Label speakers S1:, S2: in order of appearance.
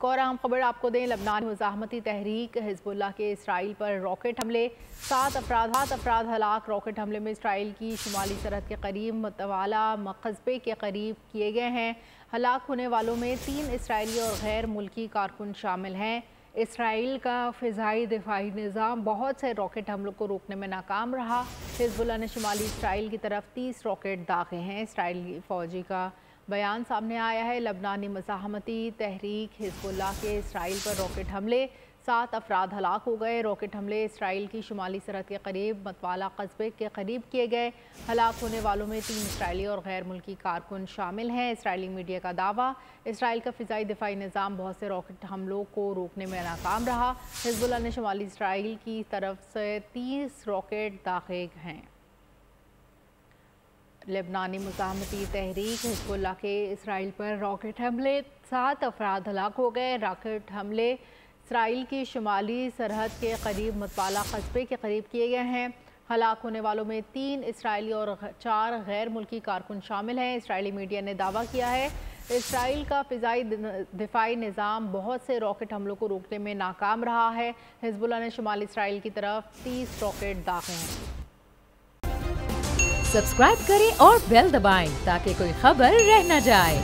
S1: एक और अहम खबर आपको दें, लबनान मुज़ाहमती तहरीक हिज़्बुल्लाह के इसराइल पर रॉकेट हमले, 7 अफराद हलाक। रॉकेट हमले में इसराइल की शुमाली सरहद के करीब मतवाला कस्बे के करीब किए गए हैं। हलाक होने वालों में 3 इसराइली और गैर मुल्की कारकुन शामिल हैं। इसराइल का फ़िज़ाई दिफाई निज़ाम बहुत से रॉकेट हमलों को रोकने में नाकाम रहा। हिज़्बुल्लाह ने शुमाली इसराइल की तरफ 30 रॉकेट दागे हैं। इसराइली फ़ौजी का बयान सामने आया है। लबनानी मुज़ाहमती तहरीक हिज़्बुल्लाह के इसराइल पर रॉकेट हमले, 7 अफराद हलाक हो गए। रॉकेट हमले इसराइल की शुमाली सरहद के करीब मतवाला कस्बे के करीब किए गए। हलाक होने वालों में 3 इसराइली और गैर मुल्की कारकुन शामिल हैं। इसराइली मीडिया का दावा, इसराइल का फ़िज़ाई दिफाई निज़ाम बहुत से रॉकेट हमलों को रोकने में नाकाम रहा। हिज़्बुल्लाह ने शुमाली इसराइल की तरफ से 30 रॉकेट दागे हैं। लेबनानी मुज़ाहमती तहरीक हिज़्बुल्लाह के इसराइल पर रॉकेट हमले, 7 अफराद हलाक हो गए। रॉकेट हमले इसराइल की शुमाली सरहद के करीब मतवाला कस्बे के करीब किए गए हैं। हलाक होने वालों में 3 इसराइली और 4 गैर मुल्की कारकुन शामिल हैं। इसराइली मीडिया ने दावा किया है, इसराइल का फ़िज़ाई दिफाई निज़ाम बहुत से रॉकेट हमलों को रोकने में नाकाम रहा है। हिज़्बुल्लाह ने शुमाली इसराइल की तरफ 30 रॉकेट दागे हैं।
S2: सब्सक्राइब करें और बेल दबाएं ताकि कोई खबर रह न जाए।